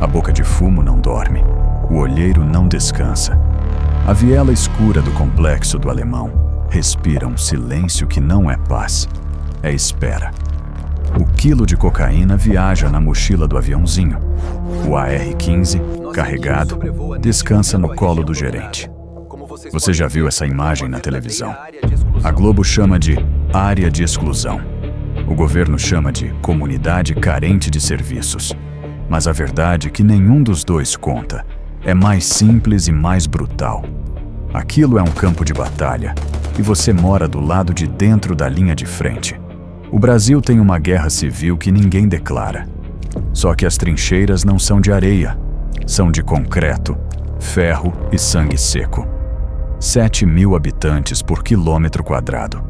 A boca de fumo não dorme. O olheiro não descansa. A viela escura do complexo do Alemão respira um silêncio que não é paz, é espera. O quilo de cocaína viaja na mochila do aviãozinho. O AR-15, carregado, descansa no colo do gerente. Você já viu essa imagem na televisão? A Globo chama de área de exclusão. O governo chama de comunidade carente de serviços. Mas a verdade é que nenhum dos dois conta. É mais simples e mais brutal. Aquilo é um campo de batalha, e você mora do lado de dentro da linha de frente. O Brasil tem uma guerra civil que ninguém declara. Só que as trincheiras não são de areia, são de concreto, ferro e sangue seco. 7.000 habitantes por quilômetro quadrado.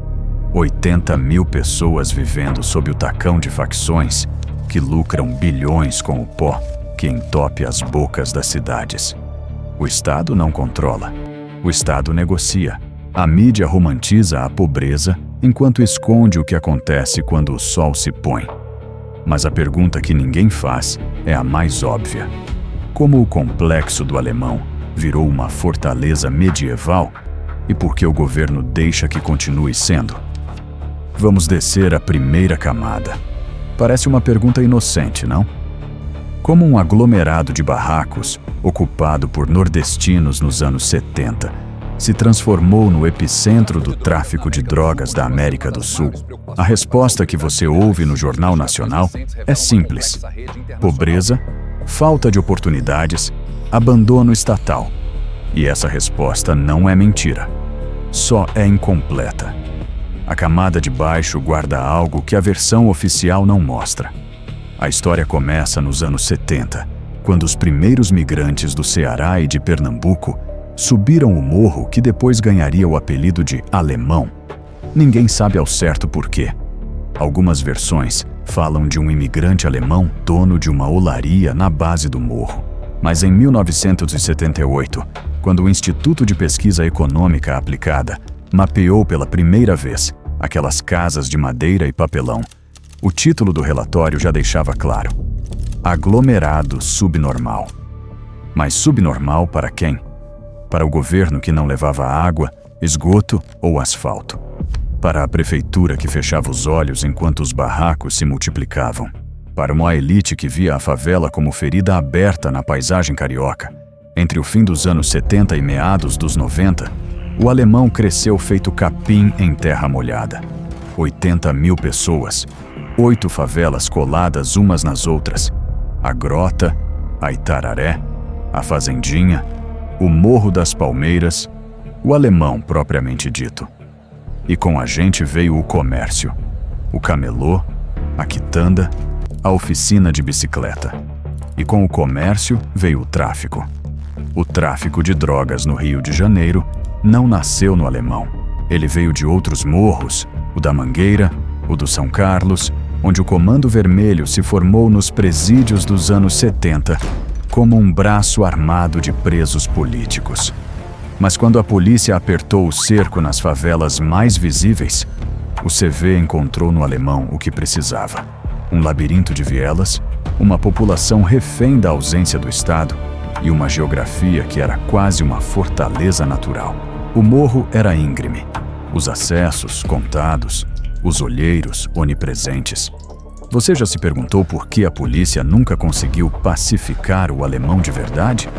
80.000 pessoas vivendo sob o tacão de facções que lucram bilhões com o pó que entope as bocas das cidades. O Estado não controla. O Estado negocia. A mídia romantiza a pobreza enquanto esconde o que acontece quando o sol se põe. Mas a pergunta que ninguém faz é a mais óbvia. Como o complexo do Alemão virou uma fortaleza medieval e por que o governo deixa que continue sendo? Vamos descer a primeira camada. Parece uma pergunta inocente, não? Como um aglomerado de barracos, ocupado por nordestinos nos anos 70, se transformou no epicentro do tráfico de drogas da América do Sul? A resposta que você ouve no Jornal Nacional é simples: pobreza, falta de oportunidades, abandono estatal. E essa resposta não é mentira, só é incompleta. A camada de baixo guarda algo que a versão oficial não mostra. A história começa nos anos 70, quando os primeiros migrantes do Ceará e de Pernambuco subiram o morro que depois ganharia o apelido de Alemão. Ninguém sabe ao certo por quê. Algumas versões falam de um imigrante alemão dono de uma olaria na base do morro. Mas em 1978, quando o Instituto de Pesquisa Econômica Aplicada mapeou pela primeira vez aquelas casas de madeira e papelão, o título do relatório já deixava claro: aglomerado subnormal. Mas subnormal para quem? Para o governo que não levava água, esgoto ou asfalto. Para a prefeitura que fechava os olhos enquanto os barracos se multiplicavam. Para uma elite que via a favela como ferida aberta na paisagem carioca. Entre o fim dos anos 70 e meados dos 90, o Alemão cresceu feito capim em terra molhada. 80.000 pessoas, 8 favelas coladas umas nas outras. A Grota, a Itararé, a Fazendinha, o Morro das Palmeiras, o Alemão propriamente dito. E com a gente veio o comércio, o camelô, a quitanda, a oficina de bicicleta. E com o comércio veio o tráfico. O tráfico de drogas no Rio de Janeiro não nasceu no Alemão. Ele veio de outros morros, o da Mangueira, o do São Carlos, onde o Comando Vermelho se formou nos presídios dos anos 70 como um braço armado de presos políticos. Mas quando a polícia apertou o cerco nas favelas mais visíveis, o CV encontrou no Alemão o que precisava: um labirinto de vielas, uma população refém da ausência do Estado e uma geografia que era quase uma fortaleza natural. O morro era íngreme, os acessos contados, os olheiros onipresentes. Você já se perguntou por que a polícia nunca conseguiu pacificar o Alemão de verdade?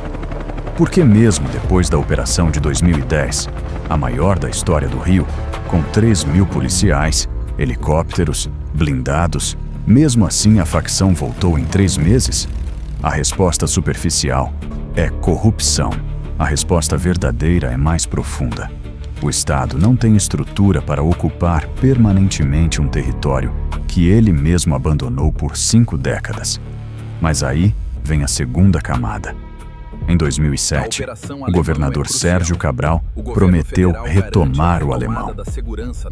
Porque mesmo depois da operação de 2010, a maior da história do Rio, com 3.000 policiais, helicópteros, blindados, mesmo assim a facção voltou em 3 meses? A resposta superficial é corrupção. A resposta verdadeira é mais profunda. O Estado não tem estrutura para ocupar permanentemente um território que ele mesmo abandonou por 5 décadas. Mas aí vem a segunda camada. Em 2007, o governador Sérgio Cabral prometeu retomar o Alemão.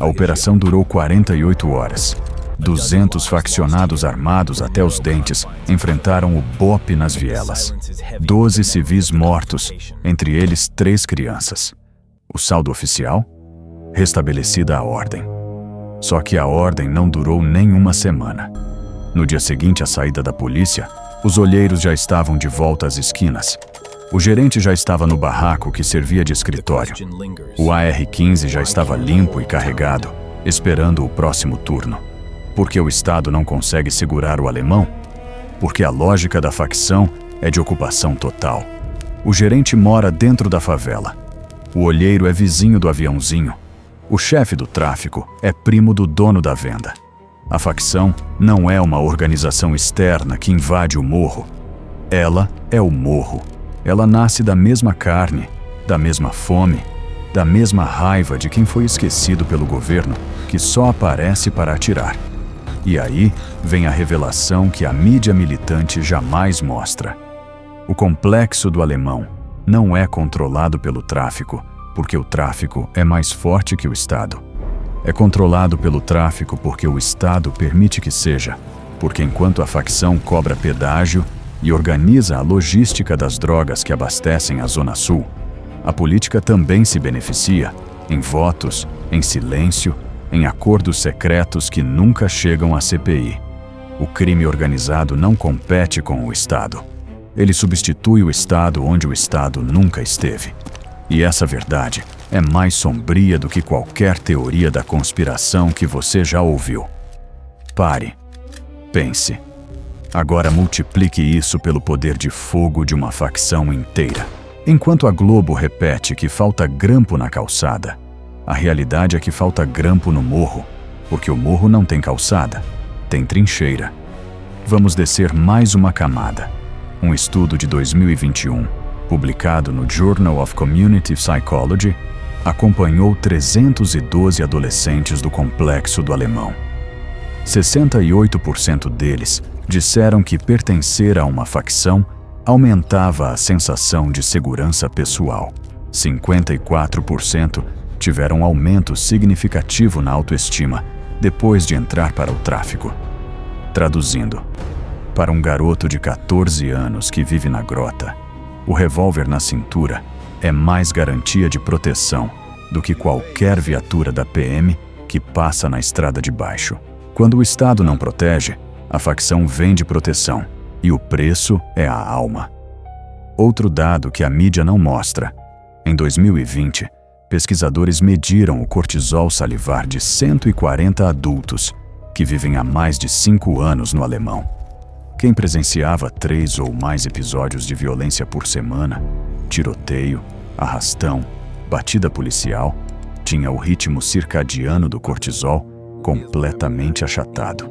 A operação durou 48 horas. 200 faccionados armados até os dentes enfrentaram o BOPE nas vielas. 12 civis mortos, entre eles 3 crianças. O saldo oficial? Restabelecida a ordem. Só que a ordem não durou nem uma semana. No dia seguinte à saída da polícia, Os olheiros já estavam de volta às esquinas. O gerente já estava no barraco que servia de escritório. O AR-15 já estava limpo e carregado, esperando o próximo turno. Por que o Estado não consegue segurar o alemão? Porque a lógica da facção é de ocupação total. O gerente mora dentro da favela. O olheiro é vizinho do aviãozinho. O chefe do tráfico é primo do dono da venda. A facção não é uma organização externa que invade o morro. Ela é o morro. Ela nasce da mesma carne, da mesma fome, da mesma raiva de quem foi esquecido pelo governo, que só aparece para atirar. E aí vem a revelação que a mídia militante jamais mostra. O complexo do alemão não é controlado pelo tráfico, porque o tráfico é mais forte que o Estado. É controlado pelo tráfico porque o Estado permite que seja, porque enquanto a facção cobra pedágio e organiza a logística das drogas que abastecem a Zona Sul, a política também se beneficia, em votos, em silêncio, em acordos secretos que nunca chegam à CPI. O crime organizado não compete com o Estado. Ele substitui o Estado onde o Estado nunca esteve. E essa verdade é mais sombria do que qualquer teoria da conspiração que você já ouviu. Pare. Pense. Agora multiplique isso pelo poder de fogo de uma facção inteira. Enquanto a Globo repete que falta grampo na calçada, a realidade é que falta grampo no morro, porque o morro não tem calçada, tem trincheira. Vamos descer mais uma camada. Um estudo de 2021, publicado no Journal of Community Psychology, acompanhou 312 adolescentes do complexo do alemão. 68% deles disseram que pertencer a uma facção aumentava a sensação de segurança pessoal. 54% tiveram aumento significativo na autoestima depois de entrar para o tráfico. Traduzindo, para um garoto de 14 anos que vive na grota, o revólver na cintura é mais garantia de proteção do que qualquer viatura da PM que passa na estrada de baixo. Quando o Estado não protege, a facção vende proteção, e o preço é a alma. Outro dado que a mídia não mostra. Em 2020, pesquisadores mediram o cortisol salivar de 140 adultos que vivem há mais de 5 anos no alemão. Quem presenciava 3 ou mais episódios de violência por semana, tiroteio, arrastão, batida policial, tinha o ritmo circadiano do cortisol completamente achatado.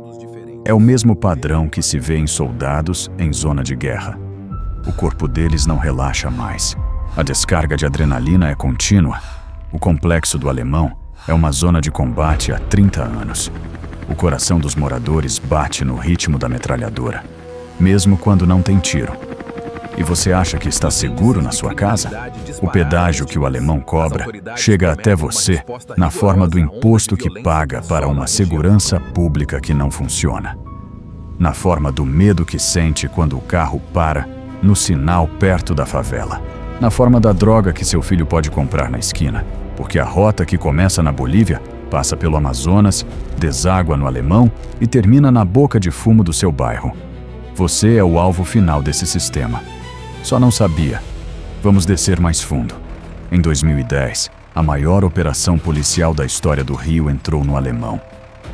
É o mesmo padrão que se vê em soldados em zona de guerra. O corpo deles não relaxa mais. A descarga de adrenalina é contínua. O complexo do alemão é uma zona de combate há 30 anos. O coração dos moradores bate no ritmo da metralhadora, mesmo quando não tem tiro. E você acha que está seguro na sua casa? O pedágio que o alemão cobra chega até você na forma do imposto que paga para uma segurança pública que não funciona. Na forma do medo que sente quando o carro para no sinal perto da favela. Na forma da droga que seu filho pode comprar na esquina, porque a rota que começa na Bolívia passa pelo Amazonas, deságua no Alemão e termina na boca de fumo do seu bairro. Você é o alvo final desse sistema. Só não sabia. Vamos descer mais fundo. Em 2010, a maior operação policial da história do Rio entrou no Alemão.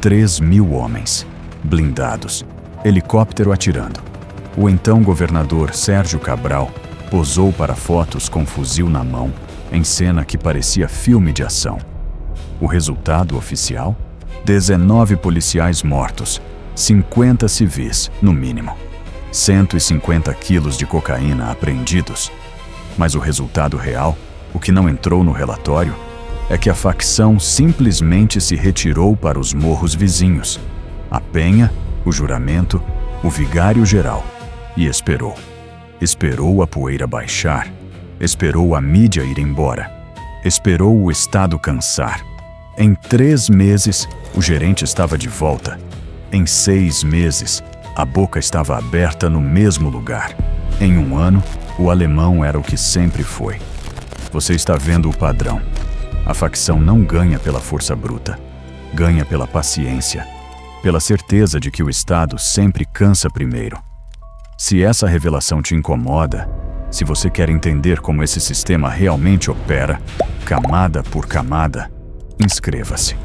3.000 homens, blindados, helicóptero atirando. O então governador Sérgio Cabral posou para fotos com fuzil na mão, em cena que parecia filme de ação. O resultado oficial? 19 policiais mortos, 50 civis, no mínimo. 150 quilos de cocaína apreendidos. Mas o resultado real, o que não entrou no relatório, é que a facção simplesmente se retirou para os morros vizinhos, a Penha, o Juramento, o Vigário-Geral, e esperou. Esperou a poeira baixar, esperou a mídia ir embora, esperou o Estado cansar. Em 3 meses, o gerente estava de volta. Em 6 meses, a boca estava aberta no mesmo lugar. Em 1 ano, o alemão era o que sempre foi. Você está vendo o padrão. A facção não ganha pela força bruta. Ganha pela paciência. Pela certeza de que o Estado sempre cansa primeiro. Se essa revelação te incomoda, se você quer entender como esse sistema realmente opera, camada por camada, inscreva-se.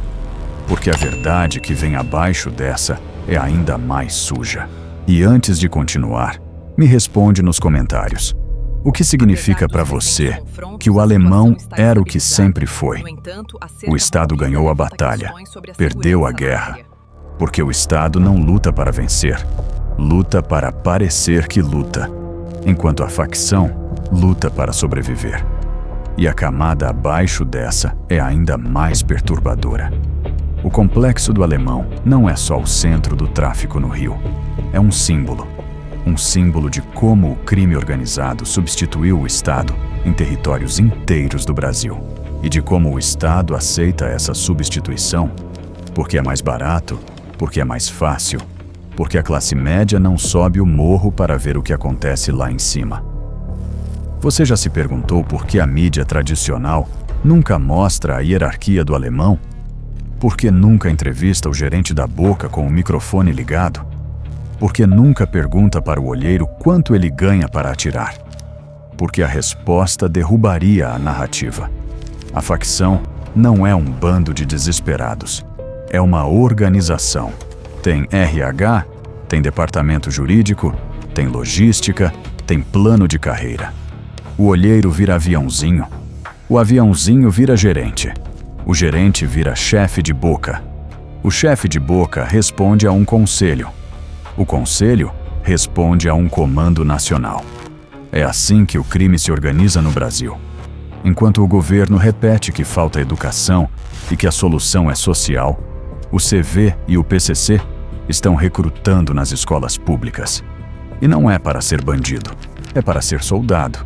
Porque a verdade que vem abaixo dessa é ainda mais suja. E antes de continuar, me responde nos comentários. O que significa para você que o alemão era o que sempre foi? O Estado ganhou a batalha, perdeu a guerra. Porque o Estado não luta para vencer, luta para parecer que luta, enquanto a facção luta para sobreviver. E a camada abaixo dessa é ainda mais perturbadora. O complexo do Alemão não é só o centro do tráfico no Rio. É um símbolo de como o crime organizado substituiu o Estado em territórios inteiros do Brasil. E de como o Estado aceita essa substituição porque é mais barato, porque é mais fácil, porque a classe média não sobe o morro para ver o que acontece lá em cima. Você já se perguntou por que a mídia tradicional nunca mostra a hierarquia do alemão? Por que nunca entrevista o gerente da Boca com o microfone ligado? Por que nunca pergunta para o olheiro quanto ele ganha para atirar? Porque a resposta derrubaria a narrativa. A facção não é um bando de desesperados. É uma organização. Tem RH, tem departamento jurídico, tem logística, tem plano de carreira. O olheiro vira aviãozinho. O aviãozinho vira gerente. O gerente vira chefe de boca. O chefe de boca responde a um conselho. O conselho responde a um comando nacional. É assim que o crime se organiza no Brasil. Enquanto o governo repete que falta educação e que a solução é social, o CV e o PCC estão recrutando nas escolas públicas. E não é para ser bandido, é para ser soldado.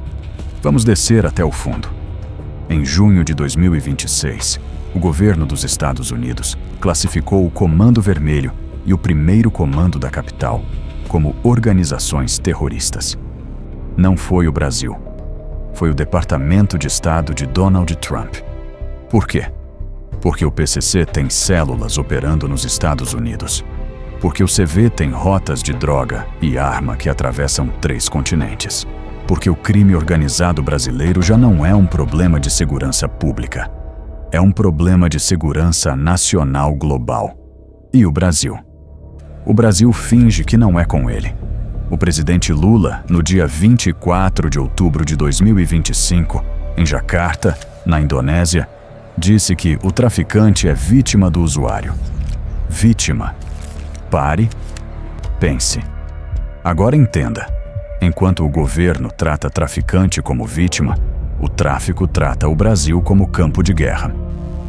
Vamos descer até o fundo. Em junho de 2026, o governo dos Estados Unidos classificou o Comando Vermelho e o Primeiro Comando da Capital como organizações terroristas. Não foi o Brasil. Foi o Departamento de Estado de Donald Trump. Por quê? Porque o PCC tem células operando nos Estados Unidos. Porque o CV tem rotas de droga e arma que atravessam 3 continentes. Porque o crime organizado brasileiro já não é um problema de segurança pública. É um problema de segurança nacional global. E o Brasil? O Brasil finge que não é com ele. O presidente Lula, no dia 24 de outubro de 2025, em Jakarta, na Indonésia, disse que o traficante é vítima do usuário. Vítima. Pare, pense. Agora entenda. Enquanto o governo trata traficante como vítima, o tráfico trata o Brasil como campo de guerra.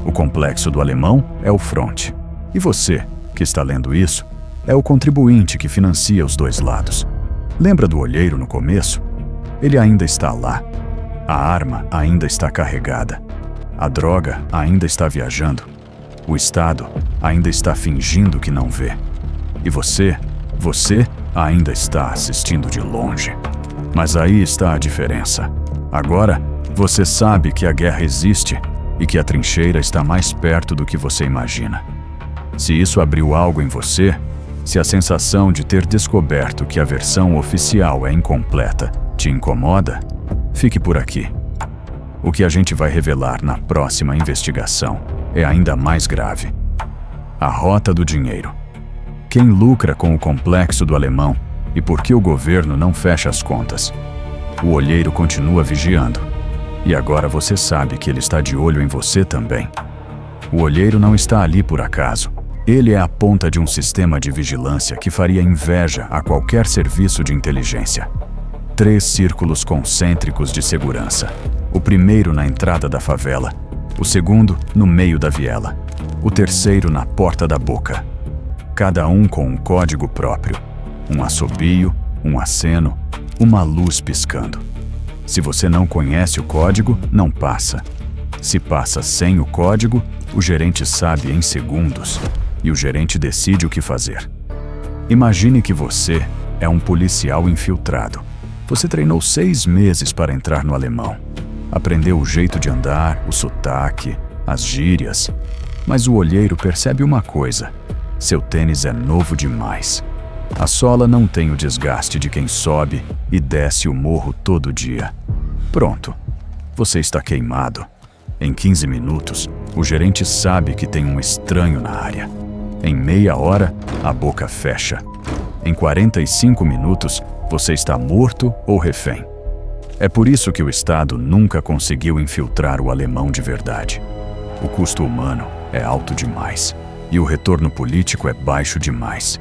O complexo do Alemão é o fronte. E você, que está lendo isso, é o contribuinte que financia os dois lados. Lembra do olheiro no começo? Ele ainda está lá. A arma ainda está carregada. A droga ainda está viajando. O Estado ainda está fingindo que não vê. E você ainda está assistindo de longe. Mas aí está a diferença. Agora, você sabe que a guerra existe e que a trincheira está mais perto do que você imagina. Se isso abriu algo em você, se a sensação de ter descoberto que a versão oficial é incompleta te incomoda, fique por aqui. O que a gente vai revelar na próxima investigação é ainda mais grave. A rota do dinheiro. Quem lucra com o complexo do Alemão e por que o governo não fecha as contas? O olheiro continua vigiando. E agora você sabe que ele está de olho em você também. O olheiro não está ali por acaso. Ele é a ponta de um sistema de vigilância que faria inveja a qualquer serviço de inteligência. 3 círculos concêntricos de segurança. O primeiro na entrada da favela, o segundo no meio da viela, o terceiro na porta da boca. Cada um com um código próprio. Um assobio, um aceno, uma luz piscando. Se você não conhece o código, não passa. Se passa sem o código, o gerente sabe em segundos e o gerente decide o que fazer. Imagine que você é um policial infiltrado. Você treinou 6 meses para entrar no Alemão. Aprendeu o jeito de andar, o sotaque, as gírias. Mas o olheiro percebe uma coisa: seu tênis é novo demais. A sola não tem o desgaste de quem sobe e desce o morro todo dia. Pronto, você está queimado. Em 15 minutos, o gerente sabe que tem um estranho na área. Em meia hora, a boca fecha. Em 45 minutos, você está morto ou refém. É por isso que o Estado nunca conseguiu infiltrar o alemão de verdade. O custo humano é alto demais e o retorno político é baixo demais.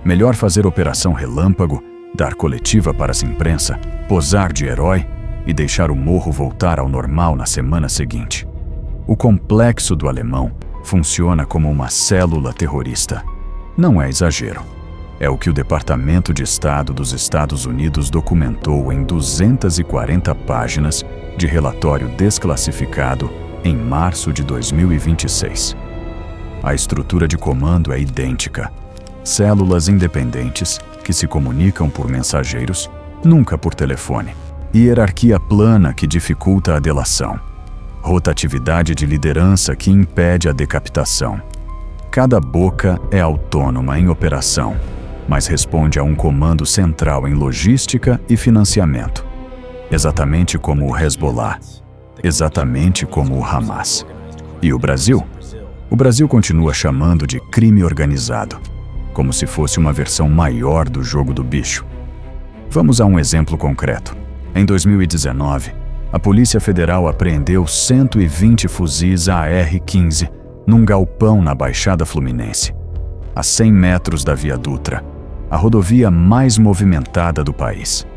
Melhor fazer operação relâmpago, dar coletiva para a imprensa, posar de herói e deixar o morro voltar ao normal na semana seguinte. O complexo do alemão funciona como uma célula terrorista. Não é exagero. É o que o Departamento de Estado dos Estados Unidos documentou em 240 páginas de relatório desclassificado em março de 2026. A estrutura de comando é idêntica. Células independentes que se comunicam por mensageiros, nunca por telefone. Hierarquia plana que dificulta a delação. Rotatividade de liderança que impede a decapitação. Cada boca é autônoma em operação, mas responde a um comando central em logística e financiamento. Exatamente como o Hezbollah. Exatamente como o Hamas. E o Brasil? O Brasil continua chamando de crime organizado, como se fosse uma versão maior do jogo do bicho. Vamos a um exemplo concreto. Em 2019, a Polícia Federal apreendeu 120 fuzis AR-15 num galpão na Baixada Fluminense, a 100 metros da Via Dutra, a rodovia mais movimentada do país.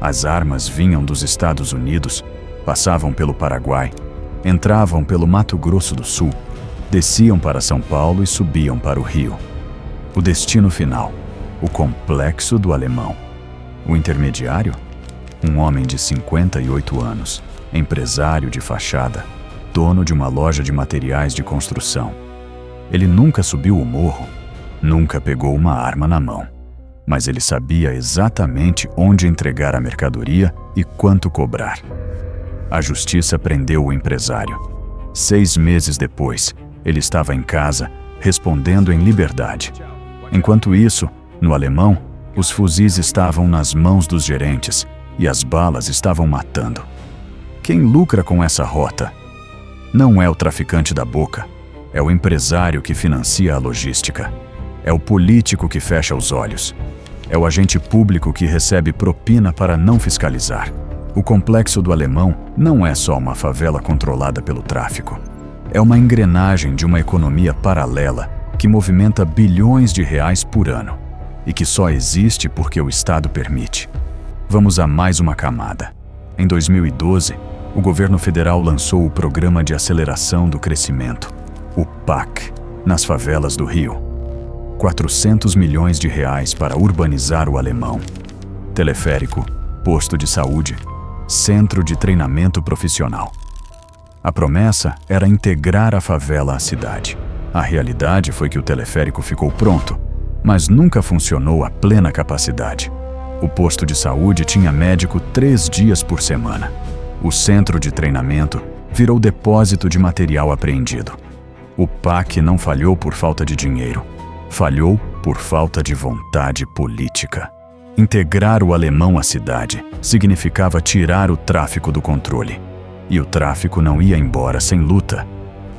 As armas vinham dos Estados Unidos, passavam pelo Paraguai, entravam pelo Mato Grosso do Sul, desciam para São Paulo e subiam para o Rio. O destino final, o complexo do alemão. O intermediário? Um homem de 58 anos, empresário de fachada, dono de uma loja de materiais de construção. Ele nunca subiu o morro, nunca pegou uma arma na mão, mas ele sabia exatamente onde entregar a mercadoria e quanto cobrar. A justiça prendeu o empresário. 6 meses depois, ele estava em casa, respondendo em liberdade. Enquanto isso, no alemão, os fuzis estavam nas mãos dos gerentes e as balas estavam matando. Quem lucra com essa rota? Não é o traficante da boca, é o empresário que financia a logística. É o político que fecha os olhos. É o agente público que recebe propina para não fiscalizar. O complexo do alemão não é só uma favela controlada pelo tráfico. É uma engrenagem de uma economia paralela que movimenta bilhões de reais por ano e que só existe porque o Estado permite. Vamos a mais uma camada. Em 2012, o governo federal lançou o Programa de Aceleração do Crescimento, o PAC, nas favelas do Rio. 400 milhões de reais para urbanizar o alemão. Teleférico, posto de saúde, centro de treinamento profissional. A promessa era integrar a favela à cidade. A realidade foi que o teleférico ficou pronto, mas nunca funcionou a plena capacidade. O posto de saúde tinha médico 3 dias por semana. O centro de treinamento virou depósito de material apreendido. O PAC não falhou por falta de dinheiro. Falhou por falta de vontade política. Integrar o alemão à cidade significava tirar o tráfico do controle. E o tráfico não ia embora sem luta.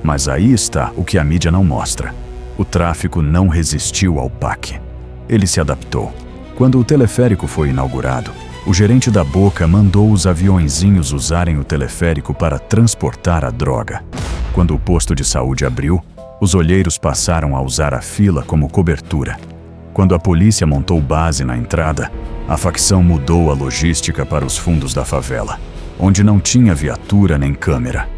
Mas aí está o que a mídia não mostra. O tráfico não resistiu ao PAC. Ele se adaptou. Quando o teleférico foi inaugurado, o gerente da Boca mandou os aviõezinhos usarem o teleférico para transportar a droga. Quando o posto de saúde abriu, os olheiros passaram a usar a fila como cobertura. Quando a polícia montou base na entrada, a facção mudou a logística para os fundos da favela, onde não tinha viatura nem câmera.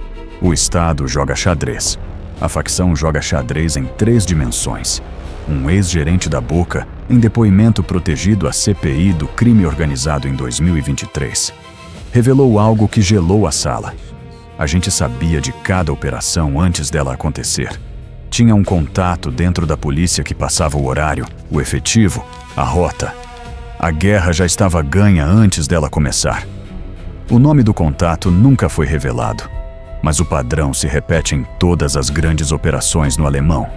O Estado joga xadrez. A facção joga xadrez em 3 dimensões. Um ex-gerente da Boca, em depoimento protegido à CPI do crime organizado em 2023, revelou algo que gelou a sala. A gente sabia de cada operação antes dela acontecer. Tinha um contato dentro da polícia que passava o horário, o efetivo, a rota. A guerra já estava ganha antes dela começar. O nome do contato nunca foi revelado, mas o padrão se repete em todas as grandes operações no alemão.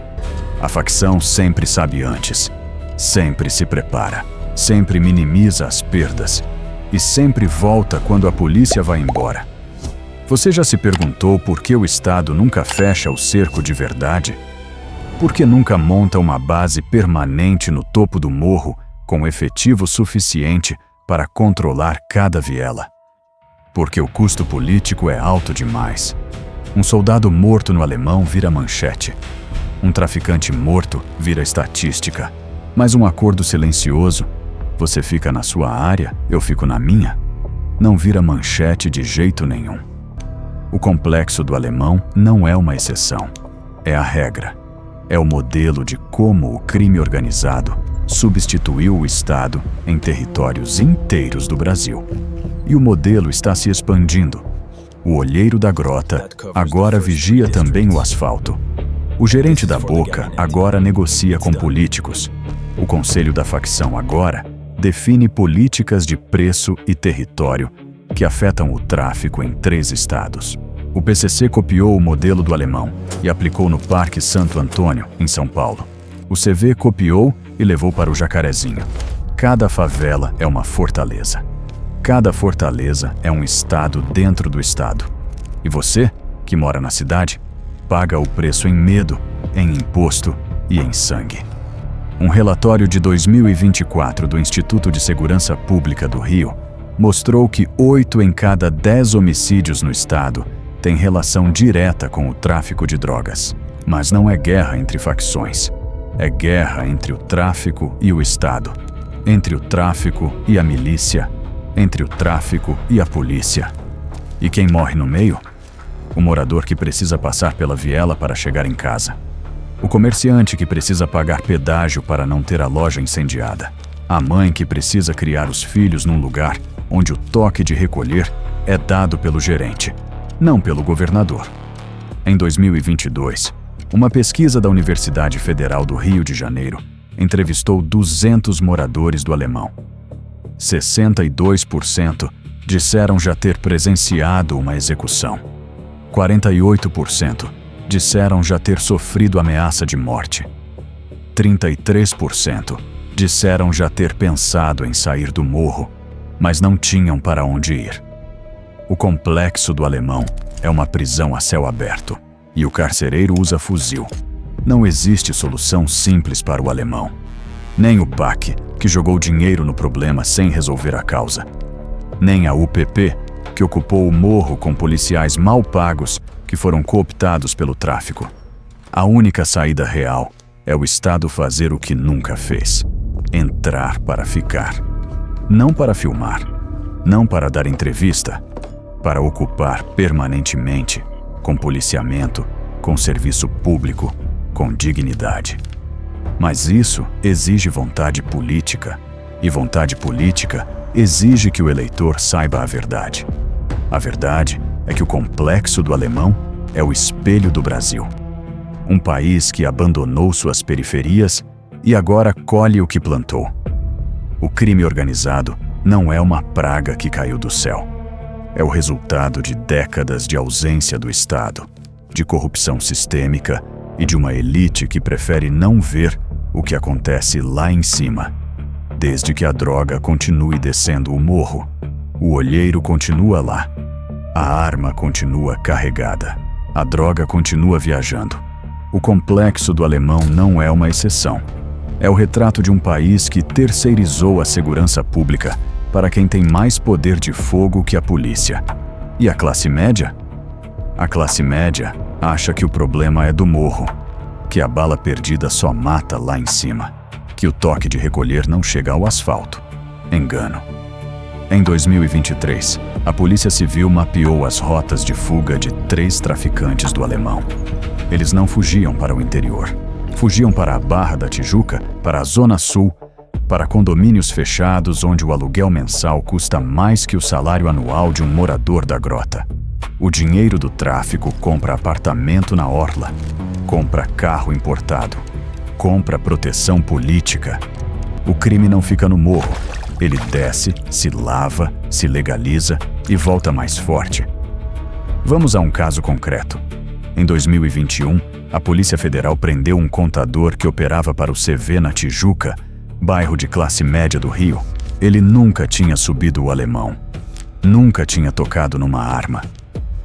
A facção sempre sabe antes. Sempre se prepara, sempre minimiza as perdas e sempre volta quando a polícia vai embora. Você já se perguntou por que o Estado nunca fecha o cerco de verdade? Por que nunca monta uma base permanente no topo do morro com efetivo suficiente para controlar cada viela? Porque o custo político é alto demais. Um soldado morto no Alemão vira manchete. Um traficante morto vira estatística. Mas um acordo silencioso, você fica na sua área, eu fico na minha, não vira manchete de jeito nenhum. O complexo do Alemão não é uma exceção, é a regra. É o modelo de como o crime organizado substituiu o Estado em territórios inteiros do Brasil. E o modelo está se expandindo. O olheiro da grota agora vigia também o asfalto. O gerente da boca agora negocia com políticos. O conselho da facção agora define políticas de preço e território que afetam o tráfico em 3 estados. O PCC copiou o modelo do Alemão e aplicou no Parque Santo Antônio, em São Paulo. O CV copiou e levou para o Jacarezinho. Cada favela é uma fortaleza. Cada fortaleza é um estado dentro do estado. E você, que mora na cidade, paga o preço em medo, em imposto e em sangue. Um relatório de 2024 do Instituto de Segurança Pública do Rio mostrou que 8 em cada 10 homicídios no estado têm relação direta com o tráfico de drogas. Mas não é guerra entre facções. É guerra entre o tráfico e o Estado. Entre o tráfico e a milícia. Entre o tráfico e a polícia. E quem morre no meio? O morador que precisa passar pela viela para chegar em casa. O comerciante que precisa pagar pedágio para não ter a loja incendiada. A mãe que precisa criar os filhos num lugar onde o toque de recolher é dado pelo gerente, não pelo governador. Em 2022, uma pesquisa da Universidade Federal do Rio de Janeiro entrevistou 200 moradores do Alemão. 62% disseram já ter presenciado uma execução. 48% disseram já ter sofrido ameaça de morte. 33% disseram já ter pensado em sair do morro, mas não tinham para onde ir. O complexo do Alemão é uma prisão a céu aberto e o carcereiro usa fuzil. Não existe solução simples para o Alemão. Nem o PAC, que jogou dinheiro no problema sem resolver a causa. Nem a UPP, que ocupou o morro com policiais mal pagos que foram cooptados pelo tráfico. A única saída real é o Estado fazer o que nunca fez: entrar para ficar. Não para filmar, não para dar entrevista, para ocupar permanentemente, com policiamento, com serviço público, com dignidade. Mas isso exige vontade política, e vontade política exige que o eleitor saiba a verdade. A verdade é que o complexo do Alemão é o espelho do Brasil. Um país que abandonou suas periferias e agora colhe o que plantou. O crime organizado não é uma praga que caiu do céu. É o resultado de décadas de ausência do Estado, de corrupção sistêmica e de uma elite que prefere não ver o que acontece lá em cima. Desde que a droga continue descendo o morro, o olheiro continua lá. A arma continua carregada. A droga continua viajando. O complexo do Alemão não é uma exceção. É o retrato de um país que terceirizou a segurança pública para quem tem mais poder de fogo que a polícia. E a classe média? A classe média acha que o problema é do morro, que a bala perdida só mata lá em cima, que o toque de recolher não chega ao asfalto. Engano. Em 2023, a Polícia Civil mapeou as rotas de fuga de 3 traficantes do Alemão. Eles não fugiam para o interior. Fugiam para a Barra da Tijuca, para a Zona Sul, para condomínios fechados onde o aluguel mensal custa mais que o salário anual de um morador da grota. O dinheiro do tráfico compra apartamento na orla, compra carro importado, compra proteção política. O crime não fica no morro. Ele desce, se lava, se legaliza e volta mais forte. Vamos a um caso concreto. Em 2021, a Polícia Federal prendeu um contador que operava para o CV na Tijuca bairro de classe média do Rio, ele nunca tinha subido o Alemão. Nunca tinha tocado numa arma.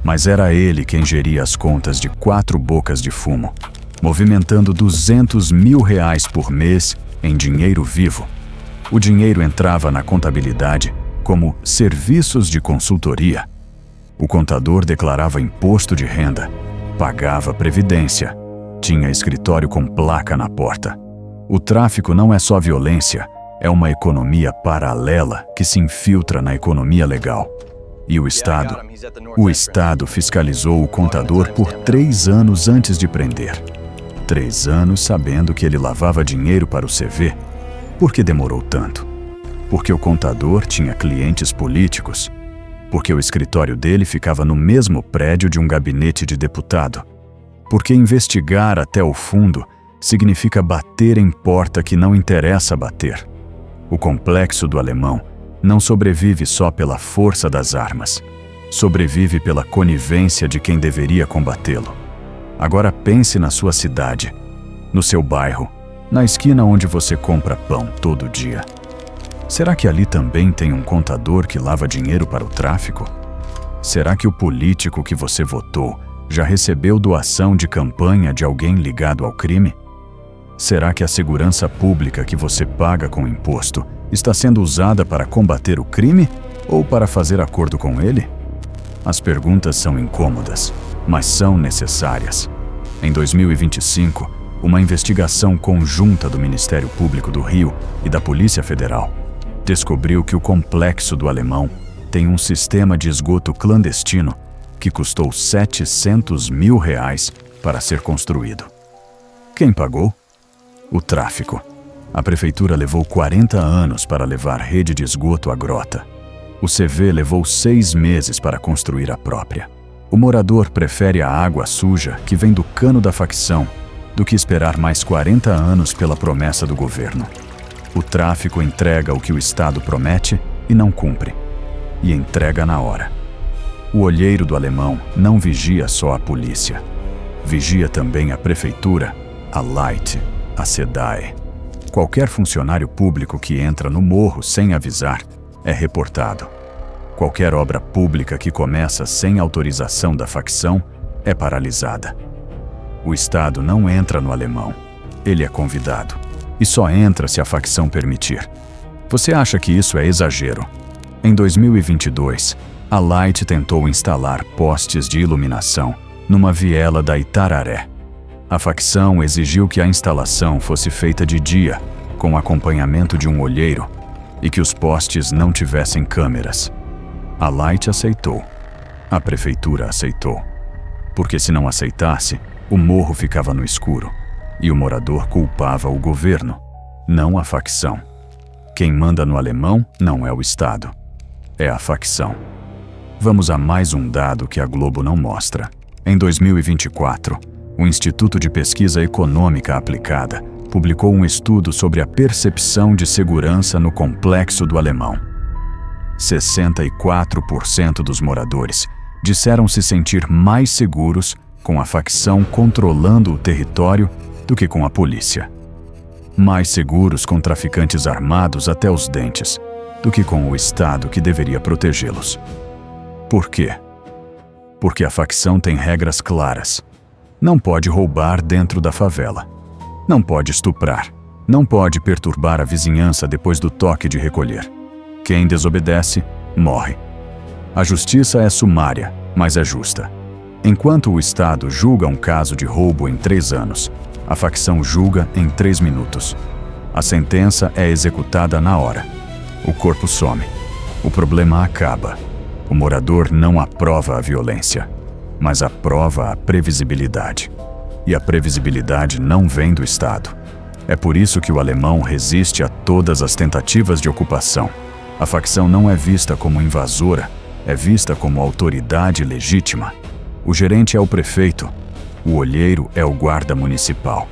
Mas era ele quem geria as contas de 4 bocas de fumo, movimentando R$200 mil por mês em dinheiro vivo. O dinheiro entrava na contabilidade como serviços de consultoria. O contador declarava imposto de renda, pagava previdência, tinha escritório com placa na porta. O tráfico não é só violência, é uma economia paralela que se infiltra na economia legal. E o Estado? O Estado fiscalizou o contador por 3 anos antes de prender. 3 anos sabendo que ele lavava dinheiro para o CV. Por que demorou tanto? Porque o contador tinha clientes políticos. Porque o escritório dele ficava no mesmo prédio de um gabinete de deputado. Porque investigar até o fundo significa bater em porta que não interessa bater. O complexo do Alemão não sobrevive só pela força das armas. Sobrevive pela conivência de quem deveria combatê-lo. Agora pense na sua cidade, no seu bairro, na esquina onde você compra pão todo dia. Será que ali também tem um contador que lava dinheiro para o tráfico? Será que o político que você votou já recebeu doação de campanha de alguém ligado ao crime? Será que a segurança pública que você paga com imposto está sendo usada para combater o crime ou para fazer acordo com ele? As perguntas são incômodas, mas são necessárias. Em 2025, uma investigação conjunta do Ministério Público do Rio e da Polícia Federal descobriu que o complexo do Alemão tem um sistema de esgoto clandestino que custou R$700 mil para ser construído. Quem pagou? O tráfico. A prefeitura levou 40 anos para levar rede de esgoto à grota. O CV levou 6 meses para construir a própria. O morador prefere a água suja que vem do cano da facção do que esperar mais 40 anos pela promessa do governo. O tráfico entrega o que o Estado promete e não cumpre. E entrega na hora. O olheiro do Alemão não vigia só a polícia. Vigia também a prefeitura, a Light, a SEDAE. Qualquer funcionário público que entra no morro sem avisar é reportado. Qualquer obra pública que começa sem autorização da facção é paralisada. O Estado não entra no Alemão. Ele é convidado. E só entra se a facção permitir. Você acha que isso é exagero? Em 2022, a Light tentou instalar postes de iluminação numa viela da Itararé. A facção exigiu que a instalação fosse feita de dia, com acompanhamento de um olheiro, e que os postes não tivessem câmeras. A Light aceitou. A prefeitura aceitou. Porque se não aceitasse, o morro ficava no escuro, e o morador culpava o governo, não a facção. Quem manda no Alemão não é o Estado, é a facção. Vamos a mais um dado que a Globo não mostra. Em 2024, o Instituto de Pesquisa Econômica Aplicada publicou um estudo sobre a percepção de segurança no complexo do Alemão. 64% dos moradores disseram se sentir mais seguros com a facção controlando o território do que com a polícia. Mais seguros com traficantes armados até os dentes do que com o Estado que deveria protegê-los. Por quê? Porque a facção tem regras claras. Não pode roubar dentro da favela. Não pode estuprar. Não pode perturbar a vizinhança depois do toque de recolher. Quem desobedece, morre. A justiça é sumária, mas é justa. Enquanto o Estado julga um caso de roubo em 3 anos, a facção julga em 3 minutos. A sentença é executada na hora. O corpo some. O problema acaba. O morador não aprova a violência, mas aprova a previsibilidade. E a previsibilidade não vem do Estado. É por isso que o Alemão resiste a todas as tentativas de ocupação. A facção não é vista como invasora, é vista como autoridade legítima. O gerente é o prefeito, o olheiro é o guarda municipal.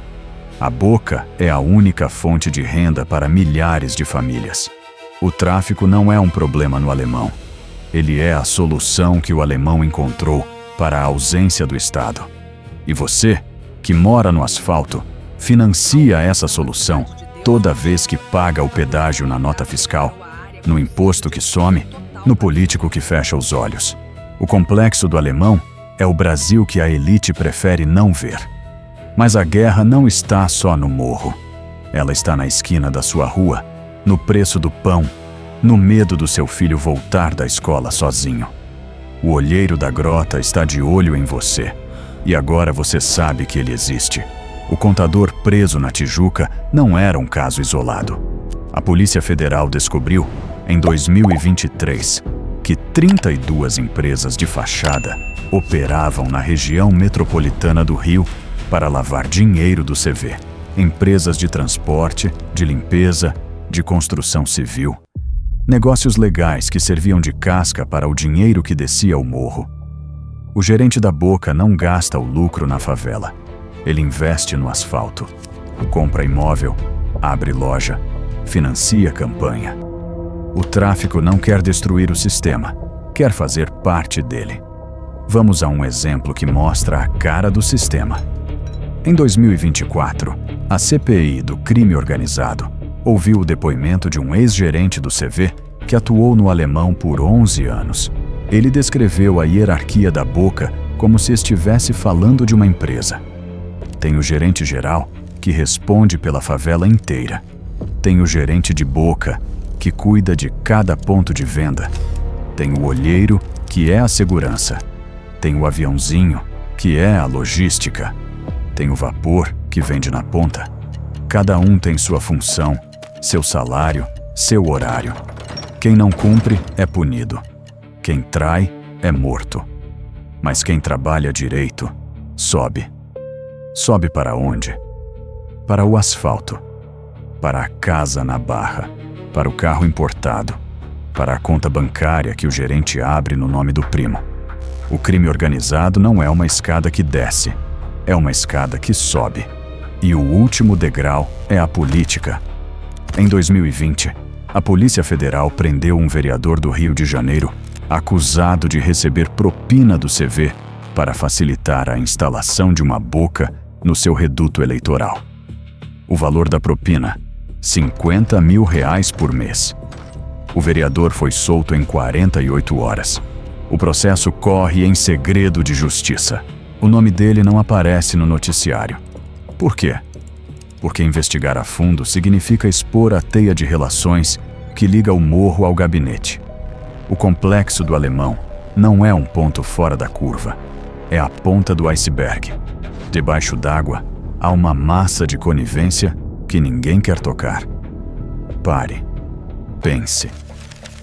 A boca é a única fonte de renda para milhares de famílias. O tráfico não é um problema no Alemão. Ele é a solução que o Alemão encontrou para a ausência do Estado. E você, que mora no asfalto, financia essa solução toda vez que paga o pedágio na nota fiscal, no imposto que some, no político que fecha os olhos. O complexo do Alemão é o Brasil que a elite prefere não ver. Mas a guerra não está só no morro. Ela está na esquina da sua rua, no preço do pão, no medo do seu filho voltar da escola sozinho. O olheiro da grota está de olho em você, e agora você sabe que ele existe. O contador preso na Tijuca não era um caso isolado. A Polícia Federal descobriu, em 2023, que 32 empresas de fachada operavam na região metropolitana do Rio para lavar dinheiro do CV. Empresas de transporte, de limpeza, de construção civil. Negócios legais que serviam de casca para o dinheiro que descia ao morro. O gerente da Boca não gasta o lucro na favela. Ele investe no asfalto. Compra imóvel, abre loja, financia campanha. O tráfico não quer destruir o sistema, quer fazer parte dele. Vamos a um exemplo que mostra a cara do sistema. Em 2024, a CPI do crime organizado ouviu o depoimento de um ex-gerente do CV que atuou no Alemão por 11 anos. Ele descreveu a hierarquia da Boca como se estivesse falando de uma empresa. Tem o gerente geral, que responde pela favela inteira. Tem o gerente de Boca, que cuida de cada ponto de venda. Tem o olheiro, que é a segurança. Tem o aviãozinho, que é a logística. Tem o vapor, que vende na ponta. Cada um tem sua função, seu salário, seu horário. Quem não cumpre é punido. Quem trai é morto. Mas quem trabalha direito, sobe. Sobe para onde? Para o asfalto. Para a casa na Barra. Para o carro importado. Para a conta bancária que o gerente abre no nome do primo. O crime organizado não é uma escada que desce. É uma escada que sobe. E o último degrau é a política. Em 2020, a Polícia Federal prendeu um vereador do Rio de Janeiro acusado de receber propina do CV para facilitar a instalação de uma boca no seu reduto eleitoral. O valor da propina, R$50 mil por mês. O vereador foi solto em 48 horas. O processo corre em segredo de justiça. O nome dele não aparece no noticiário. Por quê? Porque investigar a fundo significa expor a teia de relações que liga o morro ao gabinete. O complexo do Alemão não é um ponto fora da curva. É a ponta do iceberg. Debaixo d'água, há uma massa de conivência que ninguém quer tocar. Pare. Pense.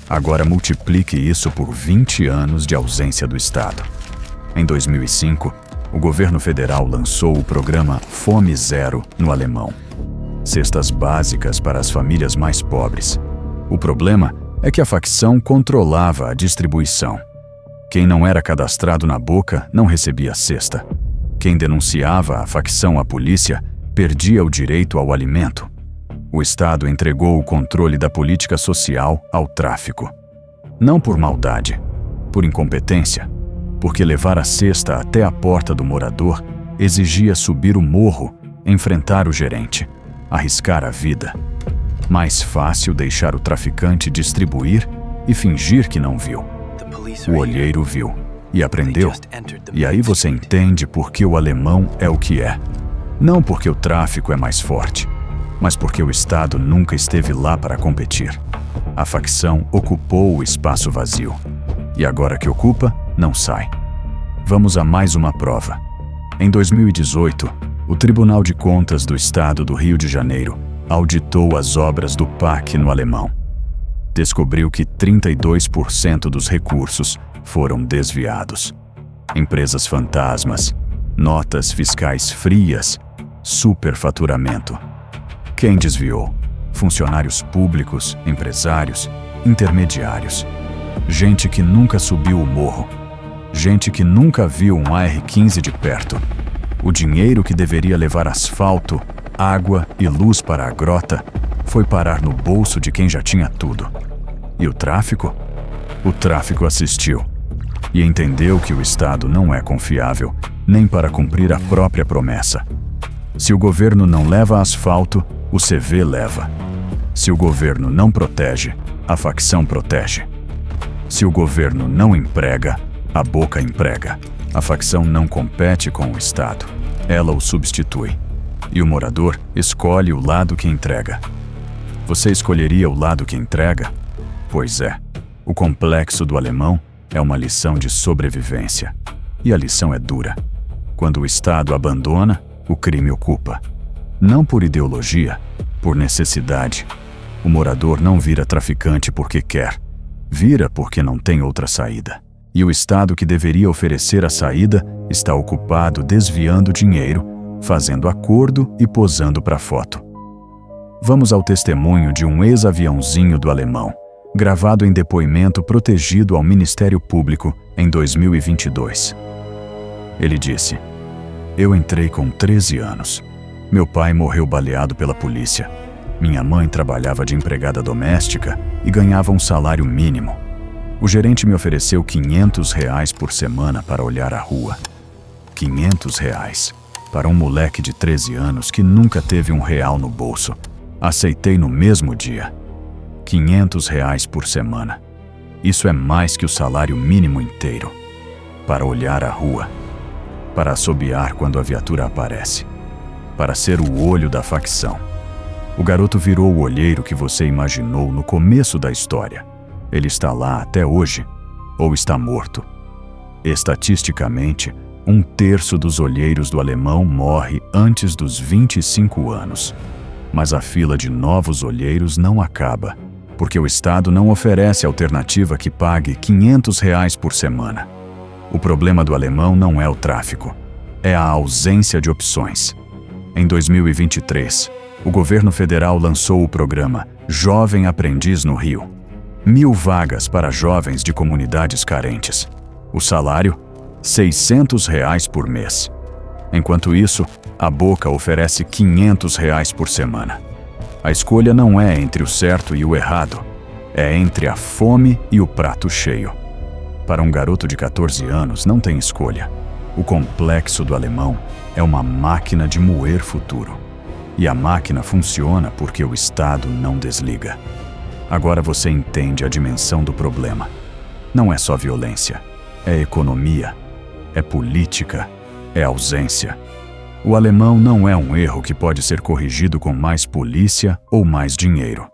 Agora multiplique isso por 20 anos de ausência do Estado. Em 2005, o governo federal lançou o programa Fome Zero no Alemão. Cestas básicas para as famílias mais pobres. O problema é que a facção controlava a distribuição. Quem não era cadastrado na Boca não recebia cesta. Quem denunciava a facção à polícia perdia o direito ao alimento. O Estado entregou o controle da política social ao tráfico. Não por maldade, por incompetência, porque levar a cesta até a porta do morador exigia subir o morro, enfrentar o gerente, arriscar a vida. Mais fácil deixar o traficante distribuir e fingir que não viu. O olheiro viu e aprendeu. E aí você entende por que o Alemão é o que é. Não porque o tráfico é mais forte, mas porque o Estado nunca esteve lá para competir. A facção ocupou o espaço vazio. E agora que ocupa, não sai. Vamos a mais uma prova. Em 2018, o Tribunal de Contas do Estado do Rio de Janeiro auditou as obras do PAC no Alemão. Descobriu que 32% dos recursos foram desviados. Empresas fantasmas, notas fiscais frias, superfaturamento. Quem desviou? Funcionários públicos, empresários, intermediários. Gente que nunca subiu o morro. Gente que nunca viu um AR-15 de perto. O dinheiro que deveria levar asfalto, água e luz para a grota foi parar no bolso de quem já tinha tudo. E o tráfico? O tráfico assistiu e entendeu que o Estado não é confiável nem para cumprir a própria promessa. Se o governo não leva asfalto, o CV leva. Se o governo não protege, a facção protege. Se o governo não emprega, a boca emprega. A facção não compete com o Estado, ela o substitui. E o morador escolhe o lado que entrega. Você escolheria o lado que entrega? Pois é, o complexo do alemão é uma lição de sobrevivência. E a lição é dura. Quando o Estado abandona, o crime ocupa. Não por ideologia, por necessidade. O morador não vira traficante porque quer. Vira porque não tem outra saída. E o Estado que deveria oferecer a saída está ocupado desviando dinheiro, fazendo acordo e posando para foto. Vamos ao testemunho de um ex-aviãozinho do alemão, gravado em depoimento protegido ao Ministério Público em 2022. Ele disse: "Eu entrei com 13 anos. Meu pai morreu baleado pela polícia. Minha mãe trabalhava de empregada doméstica e ganhava um salário mínimo. O gerente me ofereceu R$500 por semana para olhar a rua. R$500 para um moleque de 13 anos que nunca teve R$1 no bolso. Aceitei no mesmo dia. R$500 por semana. Isso é mais que o salário mínimo inteiro. Para olhar a rua. Para assobiar quando a viatura aparece. Para ser o olho da facção. O garoto virou o olheiro que você imaginou no começo da história. Ele está lá até hoje, ou está morto. Estatisticamente, 1/3 dos olheiros do alemão morre antes dos 25 anos. Mas a fila de novos olheiros não acaba, porque o Estado não oferece alternativa que pague R$500 por semana. O problema do alemão não é o tráfico, é a ausência de opções. Em 2023, o governo federal lançou o programa Jovem Aprendiz no Rio. 1.000 vagas para jovens de comunidades carentes. O salário? R$600 por mês. Enquanto isso, a Boca oferece R$500 por semana. A escolha não é entre o certo e o errado, é entre a fome e o prato cheio. Para um garoto de 14 anos, não tem escolha. O complexo do alemão é uma máquina de moer futuro. E a máquina funciona porque o Estado não desliga. Agora você entende a dimensão do problema. Não é só violência, é economia, é política, é ausência. O alemão não é um erro que pode ser corrigido com mais polícia ou mais dinheiro.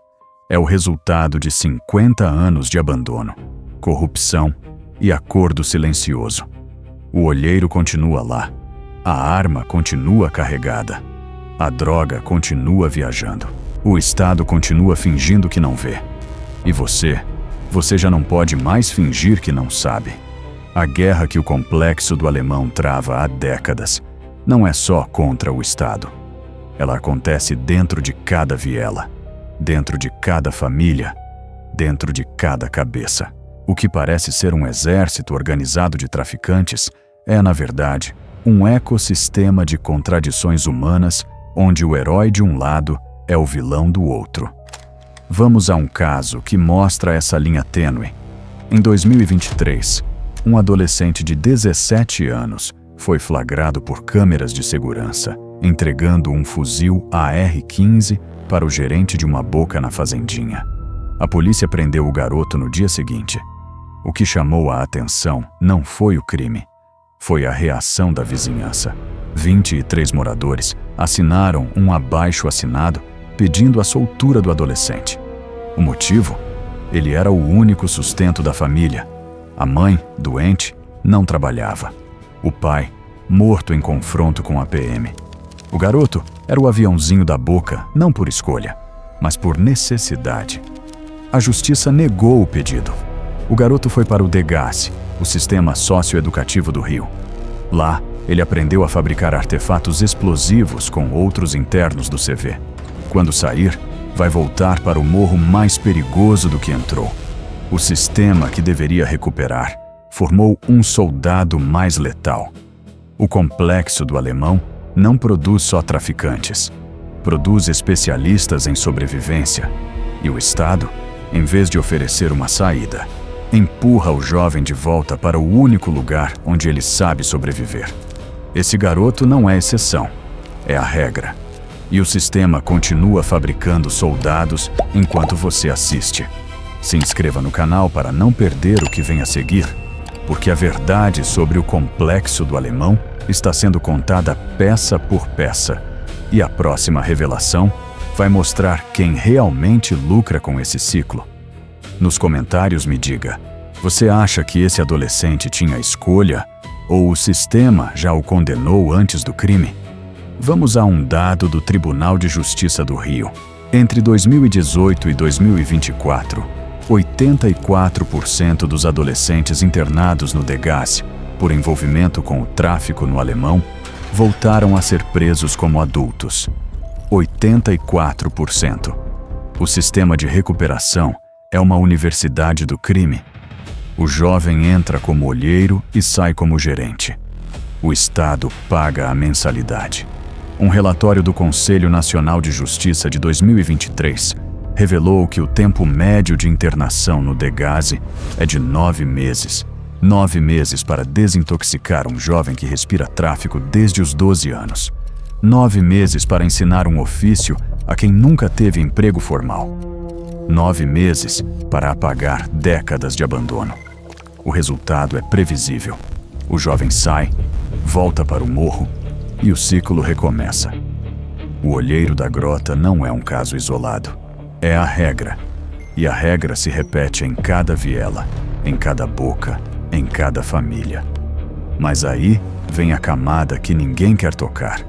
É o resultado de 50 anos de abandono, corrupção e acordo silencioso. O olheiro continua lá, a arma continua carregada, a droga continua viajando, o Estado continua fingindo que não vê. E você já não pode mais fingir que não sabe. A guerra que o complexo do alemão trava há décadas não é só contra o Estado. Ela acontece dentro de cada viela, dentro de cada família, dentro de cada cabeça. O que parece ser um exército organizado de traficantes é, na verdade, um ecossistema de contradições humanas onde o herói de um lado é o vilão do outro. Vamos a um caso que mostra essa linha tênue. Em 2023, um adolescente de 17 anos foi flagrado por câmeras de segurança, entregando um fuzil AR-15 para o gerente de uma boca na fazendinha. A polícia prendeu o garoto no dia seguinte. O que chamou a atenção não foi o crime, foi a reação da vizinhança. 23 moradores assinaram um abaixo-assinado pedindo a soltura do adolescente. O motivo? Ele era o único sustento da família. A mãe, doente, não trabalhava. O pai, morto em confronto com a PM. O garoto era o aviãozinho da Boca, não por escolha, mas por necessidade. A justiça negou o pedido. O garoto foi para o DEGASSE, o Sistema Socioeducativo do Rio. Lá, ele aprendeu a fabricar artefatos explosivos com outros internos do CV. Quando sair, vai voltar para o morro mais perigoso do que entrou. O sistema que deveria recuperar formou um soldado mais letal. O complexo do alemão não produz só traficantes, produz especialistas em sobrevivência. E o Estado, em vez de oferecer uma saída, empurra o jovem de volta para o único lugar onde ele sabe sobreviver. Esse garoto não é exceção, é a regra. E o sistema continua fabricando soldados enquanto você assiste. Se inscreva no canal para não perder o que vem a seguir, porque a verdade sobre o complexo do Alemão está sendo contada peça por peça. E a próxima revelação vai mostrar quem realmente lucra com esse ciclo. Nos comentários me diga, você acha que esse adolescente tinha escolha ou o sistema já o condenou antes do crime? Vamos a um dado do Tribunal de Justiça do Rio. Entre 2018 e 2024, 84% dos adolescentes internados no Degás por envolvimento com o tráfico no Alemão voltaram a ser presos como adultos. 84%. O sistema de recuperação é uma universidade do crime. O jovem entra como olheiro e sai como gerente. O Estado paga a mensalidade. Um relatório do Conselho Nacional de Justiça de 2023 revelou que o tempo médio de internação no Degás é de 9 meses. 9 meses para desintoxicar um jovem que respira tráfico desde os 12 anos. 9 meses para ensinar um ofício a quem nunca teve emprego formal. 9 meses para apagar décadas de abandono. O resultado é previsível. O jovem sai, volta para o morro e o ciclo recomeça. O olheiro da grota não é um caso isolado. É a regra. E a regra se repete em cada viela, em cada boca, em cada família. Mas aí vem a camada que ninguém quer tocar.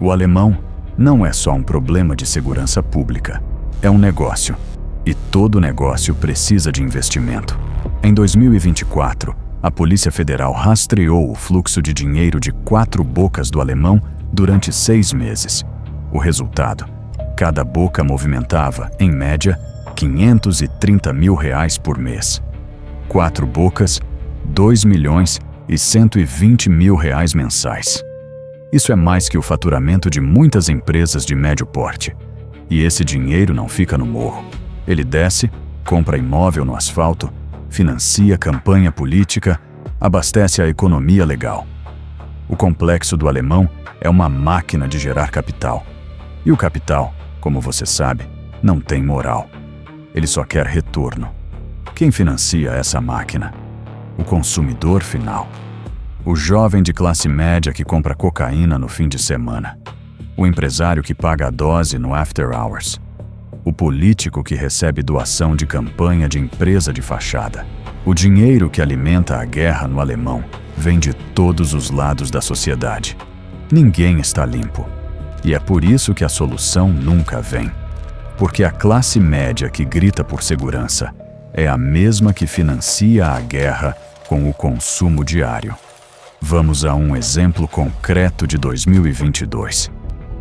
O Alemão não é só um problema de segurança pública. É um negócio. E todo negócio precisa de investimento. Em 2024, a Polícia Federal rastreou o fluxo de dinheiro de 4 bocas do Alemão durante 6 meses. O resultado: cada boca movimentava, em média, R$530 mil por mês. 4 bocas, R$2.120.000 mensais. Isso é mais que o faturamento de muitas empresas de médio porte. E esse dinheiro não fica no morro. Ele desce, compra imóvel no asfalto, financia campanha política, abastece a economia legal. O complexo do Alemão é uma máquina de gerar capital. E o capital, como você sabe, não tem moral. Ele só quer retorno. Quem financia essa máquina? O consumidor final. O jovem de classe média que compra cocaína no fim de semana. O empresário que paga a dose no after hours. O político que recebe doação de campanha de empresa de fachada. O dinheiro que alimenta a guerra no Alemão vem de todos os lados da sociedade. Ninguém está limpo. E é por isso que a solução nunca vem. Porque a classe média que grita por segurança é a mesma que financia a guerra com o consumo diário. Vamos a um exemplo concreto de 2022.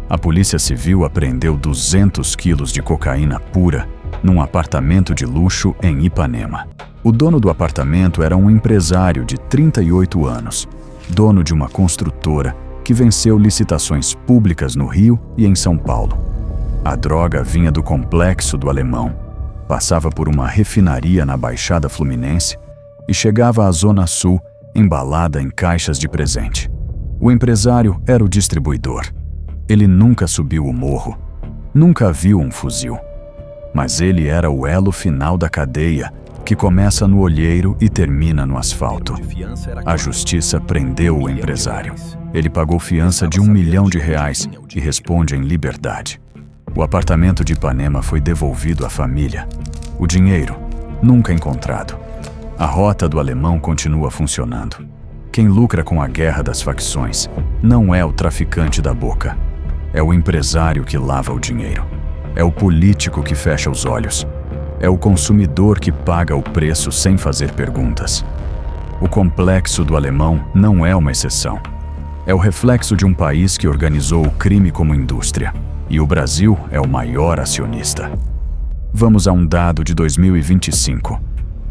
A Polícia Civil apreendeu 200 quilos de cocaína pura num apartamento de luxo em Ipanema. O dono do apartamento era um empresário de 38 anos, dono de uma construtora que venceu licitações públicas no Rio e em São Paulo. A droga vinha do complexo do Alemão, passava por uma refinaria na Baixada Fluminense e chegava à Zona Sul embalada em caixas de presente. O empresário era o distribuidor. Ele nunca subiu o morro, nunca viu um fuzil. Mas ele era o elo final da cadeia, que começa no olheiro e termina no asfalto. A justiça prendeu o empresário. Ele pagou fiança de R$1 milhão e responde em liberdade. O apartamento de Ipanema foi devolvido à família. O dinheiro, nunca encontrado. A rota do Alemão continua funcionando. Quem lucra com a guerra das facções não é o traficante da boca. É o empresário que lava o dinheiro. É o político que fecha os olhos. É o consumidor que paga o preço sem fazer perguntas. O complexo do Alemão não é uma exceção. É o reflexo de um país que organizou o crime como indústria. E o Brasil é o maior acionista. Vamos a um dado de 2025.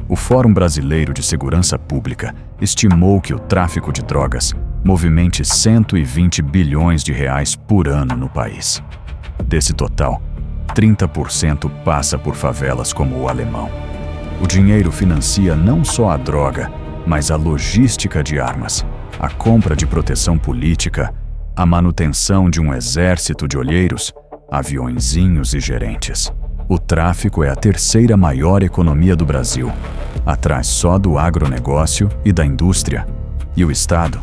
O Fórum Brasileiro de Segurança Pública estimou que o tráfico de drogas movimente R$120 bilhões por ano no país. Desse total, 30% passa por favelas como o Alemão. O dinheiro financia não só a droga, mas a logística de armas, a compra de proteção política a manutenção de um exército de olheiros, aviõezinhos e gerentes. O tráfico é a terceira maior economia do Brasil, atrás só do agronegócio e da indústria. E o Estado?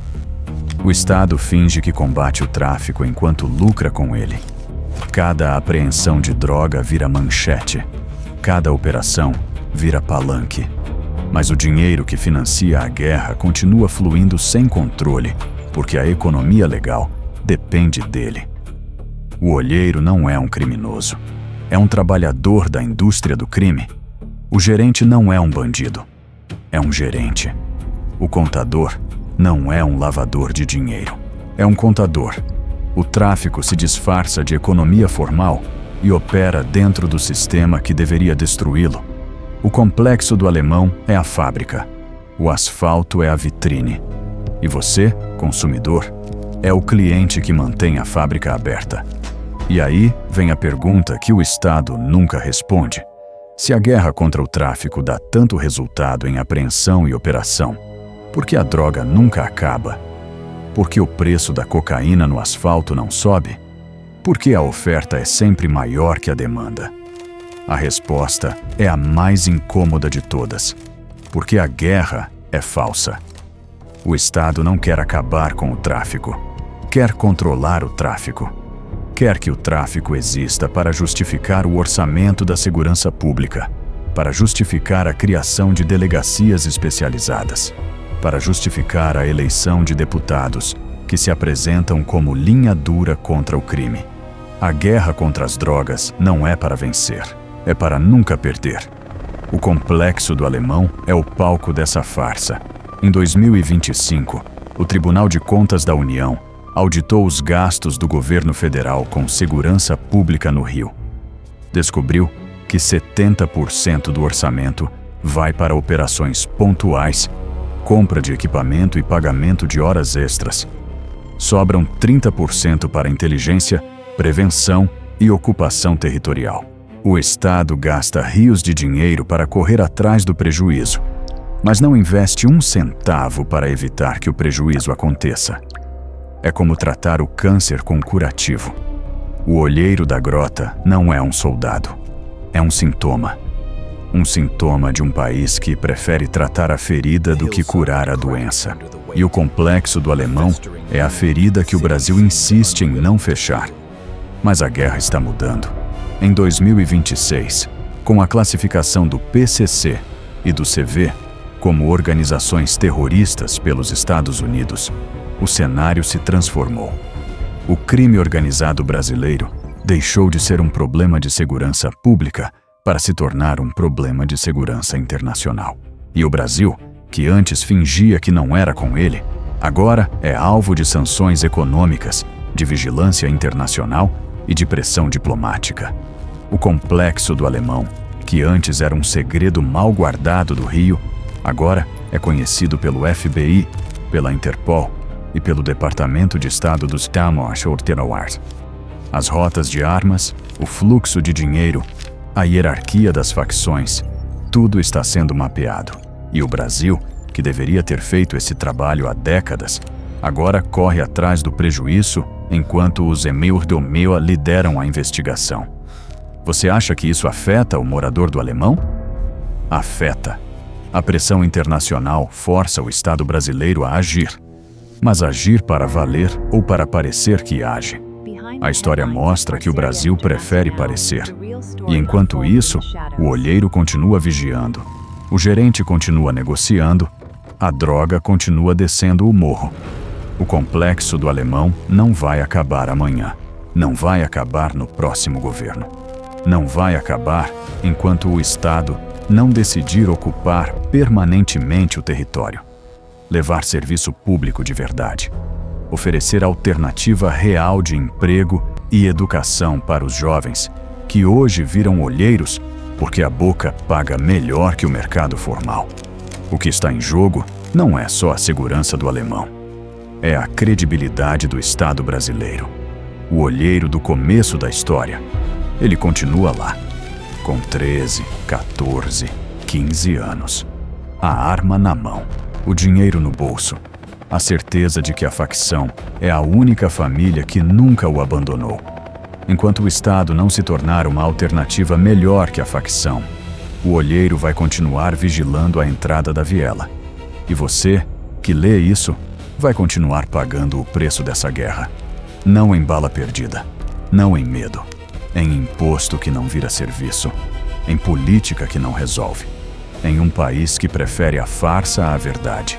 O Estado finge que combate o tráfico enquanto lucra com ele. Cada apreensão de droga vira manchete. Cada operação vira palanque. Mas o dinheiro que financia a guerra continua fluindo sem controle, porque a economia legal depende dele. O olheiro não é um criminoso. É um trabalhador da indústria do crime. O gerente não é um bandido. É um gerente. O contador não é um lavador de dinheiro. É um contador. O tráfico se disfarça de economia formal e opera dentro do sistema que deveria destruí-lo. O complexo do Alemão é a fábrica. O asfalto é a vitrine. E você, consumidor, é o cliente que mantém a fábrica aberta. E aí vem a pergunta que o Estado nunca responde. Se a guerra contra o tráfico dá tanto resultado em apreensão e operação, por que a droga nunca acaba? Por que o preço da cocaína no asfalto não sobe? Por que a oferta é sempre maior que a demanda? A resposta é a mais incômoda de todas. Porque a guerra é falsa. O Estado não quer acabar com o tráfico. Quer controlar o tráfico. Quer que o tráfico exista para justificar o orçamento da segurança pública, para justificar a criação de delegacias especializadas, para justificar a eleição de deputados que se apresentam como linha dura contra o crime. A guerra contra as drogas não é para vencer, é para nunca perder. O complexo do Alemão é o palco dessa farsa. Em 2025, o Tribunal de Contas da União auditou os gastos do governo federal com segurança pública no Rio. Descobriu que 70% do orçamento vai para operações pontuais, compra de equipamento e pagamento de horas extras. Sobram 30% para inteligência, prevenção e ocupação territorial. O Estado gasta rios de dinheiro para correr atrás do prejuízo, mas não investe um centavo para evitar que o prejuízo aconteça. É como tratar o câncer com curativo. O olheiro da grota não é um soldado. É um sintoma. Um sintoma de um país que prefere tratar a ferida do que curar a doença. E o complexo do Alemão é a ferida que o Brasil insiste em não fechar. Mas a guerra está mudando. Em 2026, com a classificação do PCC e do CV como organizações terroristas pelos Estados Unidos, o cenário se transformou. O crime organizado brasileiro deixou de ser um problema de segurança pública para se tornar um problema de segurança internacional. E o Brasil, que antes fingia que não era com ele, agora é alvo de sanções econômicas, de vigilância internacional e de pressão diplomática. O complexo do Alemão, que antes era um segredo mal guardado do Rio, agora é conhecido pelo FBI, pela Interpol e pelo Departamento de Estado dos Estados Unidos. As rotas de armas, o fluxo de dinheiro, a hierarquia das facções, tudo está sendo mapeado. E o Brasil, que deveria ter feito esse trabalho há décadas, agora corre atrás do prejuízo enquanto os Emir do Meia lideram a investigação. Você acha que isso afeta o morador do Alemão? Afeta. A pressão internacional força o Estado brasileiro a agir. Mas agir para valer ou para parecer que age? A história mostra que o Brasil prefere parecer. E enquanto isso, o olheiro continua vigiando, o gerente continua negociando, a droga continua descendo o morro. O complexo do Alemão não vai acabar amanhã. Não vai acabar no próximo governo. Não vai acabar enquanto o Estado não decidir ocupar permanentemente o território. Levar serviço público de verdade. Oferecer alternativa real de emprego e educação para os jovens, que hoje viram olheiros porque a boca paga melhor que o mercado formal. O que está em jogo não é só a segurança do Alemão. É a credibilidade do Estado brasileiro. O olheiro do começo da história. Ele continua lá, com 13, 14, 15 anos. A arma na mão, o dinheiro no bolso. A certeza de que a facção é a única família que nunca o abandonou. Enquanto o Estado não se tornar uma alternativa melhor que a facção, o olheiro vai continuar vigilando a entrada da viela. E você, que lê isso, vai continuar pagando o preço dessa guerra. Não em bala perdida, não em medo, em imposto que não vira serviço, em política que não resolve, em um país que prefere a farsa à verdade.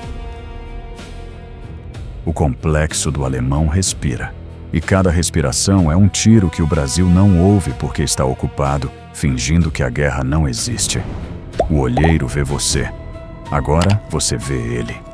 O complexo do alemão respira, e cada respiração é um tiro que o Brasil não ouve porque está ocupado, fingindo que a guerra não existe. O olheiro vê você. Agora você vê ele.